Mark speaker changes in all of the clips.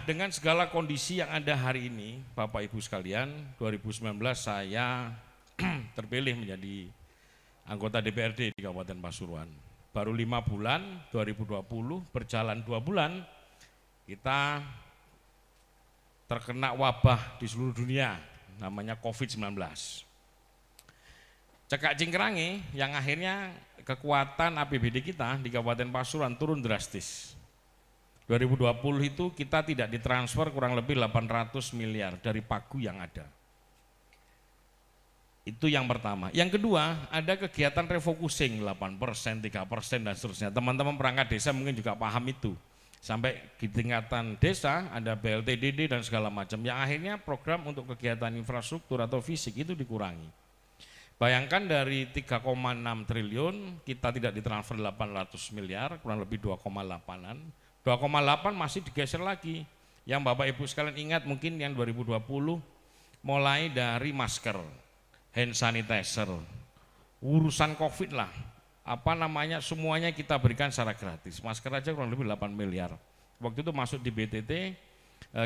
Speaker 1: dengan segala kondisi yang ada hari ini, Bapak Ibu sekalian, 2019 saya terpilih menjadi anggota DPRD di Kabupaten Pasuruan. Baru 5 bulan, 2020 berjalan 2 bulan, kita terkena wabah di seluruh dunia, namanya COVID-19. Cekak cingkrangi yang akhirnya kekuatan APBD kita di Kabupaten Pasuruan turun drastis. 2020 itu kita tidak ditransfer kurang lebih 800 miliar dari pagu yang ada. Itu yang pertama. Yang kedua, ada kegiatan refocusing 8%, 3% dan seterusnya. Teman-teman perangkat desa mungkin juga paham itu. Sampai di tingkatan desa ada BLTDD dan segala macam. Yang akhirnya program untuk kegiatan infrastruktur atau fisik itu dikurangi. Bayangkan dari 3,6 triliun kita tidak ditransfer 800 miliar, kurang lebih 2,8-an. 2,8 masih digeser lagi. Yang Bapak Ibu sekalian ingat mungkin yang 2020 mulai dari masker, hand sanitizer, urusan COVID lah, semuanya kita berikan secara gratis. Masker aja kurang lebih 8 miliar. Waktu itu masuk di BTT,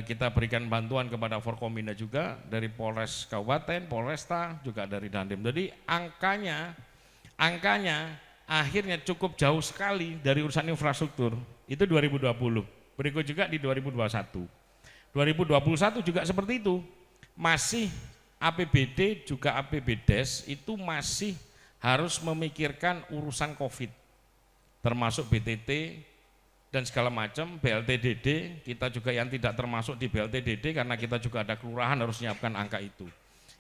Speaker 1: kita berikan bantuan kepada Forkominda juga, dari Polres Kabupaten, Polresta, juga dari Dandim. Jadi angkanya akhirnya cukup jauh sekali dari urusan infrastruktur. Itu 2020. Berikut juga di 2021. 2021 juga seperti itu. Masih APBD juga APBDes itu masih harus memikirkan urusan COVID. Termasuk BTT dan segala macam, BLTDD, kita juga yang tidak termasuk di BLTDD karena kita juga ada kelurahan harus menyiapkan angka itu.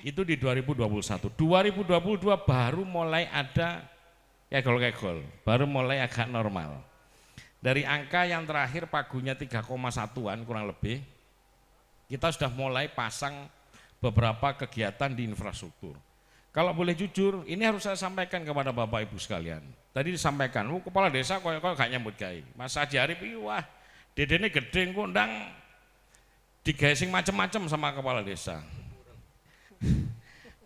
Speaker 1: Itu di 2021. 2022 baru mulai ada kegol-kegol, baru mulai agak normal. Dari angka yang terakhir pagunya 3,1-an kurang lebih, kita sudah mulai pasang beberapa kegiatan di infrastruktur. Kalau boleh jujur, ini harus saya sampaikan kepada Bapak Ibu sekalian. Tadi disampaikan, kepala desa kok gak nyambut gawe. Mas Haji Arif, wah dedene gede kok ndang digasing macam-macam sama kepala desa.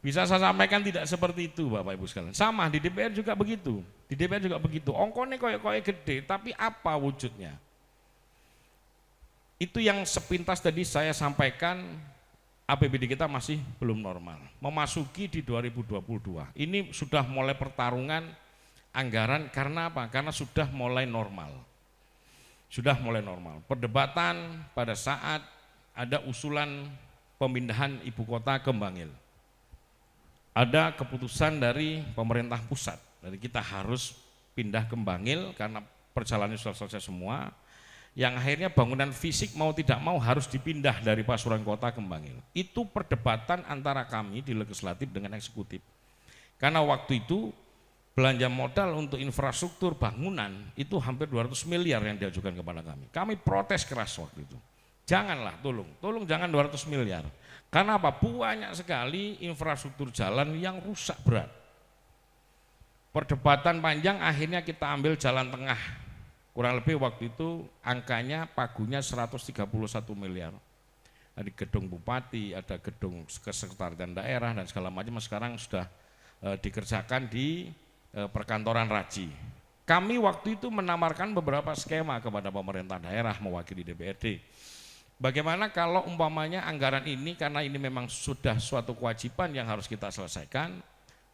Speaker 1: Bisa saya sampaikan tidak seperti itu Bapak Ibu sekalian. Sama di DPR juga begitu. Di DPR juga begitu. Ongkone koyok-koyok gede, tapi apa wujudnya? Itu yang sepintas tadi saya sampaikan, APBD kita masih belum normal. Memasuki di 2022. Ini sudah mulai pertarungan anggaran karena apa? Karena sudah mulai normal. Sudah mulai normal. Perdebatan pada saat ada usulan pemindahan ibu kota ke Bangil. Ada keputusan dari pemerintah pusat, jadi kita harus pindah ke Bangil karena perjalanannya sudah selesai semua, yang akhirnya bangunan fisik mau tidak mau harus dipindah dari Pasuruan Kota ke Bangil. Itu perdebatan antara kami di legislatif dengan eksekutif, karena waktu itu belanja modal untuk infrastruktur bangunan itu hampir 200 miliar yang diajukan kepada kami. Kami protes keras waktu itu, janganlah, tolong jangan 200 miliar. Karena apa? Banyak sekali infrastruktur jalan yang rusak berat. Perdebatan panjang akhirnya kita ambil jalan tengah. Kurang lebih waktu itu angkanya pagunya 131 miliar. Ada gedung bupati, ada gedung kesekretariatan daerah dan segala macam sekarang sudah dikerjakan di perkantoran Raji. Kami waktu itu menawarkan beberapa skema kepada pemerintah daerah mewakili DPRD. Bagaimana kalau umpamanya anggaran ini, karena ini memang sudah suatu kewajiban yang harus kita selesaikan,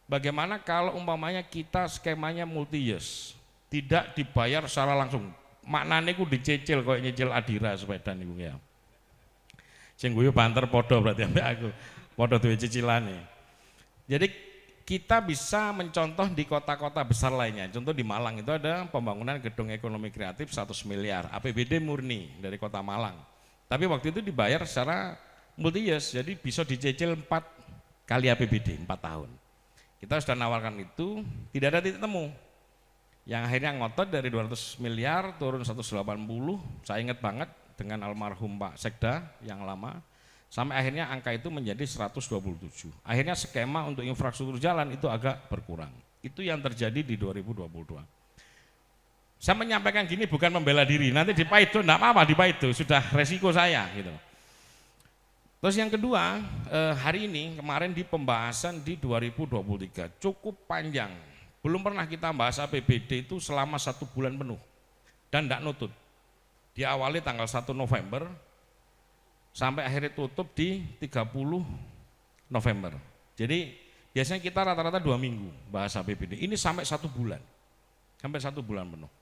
Speaker 1: bagaimana kalau umpamanya kita skemanya multi-years, tidak dibayar secara langsung, maknanya itu dicicil, kayak nyicil Adira sepeda nih ya. Sing guyu banter podo berarti sampai aku, podo duwe cicilane. Jadi kita bisa mencontoh di kota-kota besar lainnya, contoh di Malang itu ada pembangunan gedung ekonomi kreatif 100 miliar, APBD murni dari kota Malang. Tapi waktu itu dibayar secara multi-years, jadi bisa dicicil 4 kali APBD, 4 tahun. Kita sudah nawarkan itu, tidak ada titik temu. Yang akhirnya ngotot dari 200 miliar turun 180, saya ingat banget dengan almarhum Pak Sekda yang lama, sampai akhirnya angka itu menjadi 127. Akhirnya skema untuk infrastruktur jalan itu agak berkurang. Itu yang terjadi di 2022. Saya menyampaikan gini bukan membela diri, nanti di Paido enggak apa-apa, di Paido sudah resiko saya gitu. Terus yang kedua, hari ini kemarin di pembahasan di 2023 cukup panjang. Belum pernah kita bahas APBD itu selama 1 bulan penuh dan enggak nutut. Diawali tanggal 1 November sampai akhirnya tutup di 30 November. Jadi biasanya kita rata-rata 2 minggu bahas APBD, ini sampai 1 bulan penuh.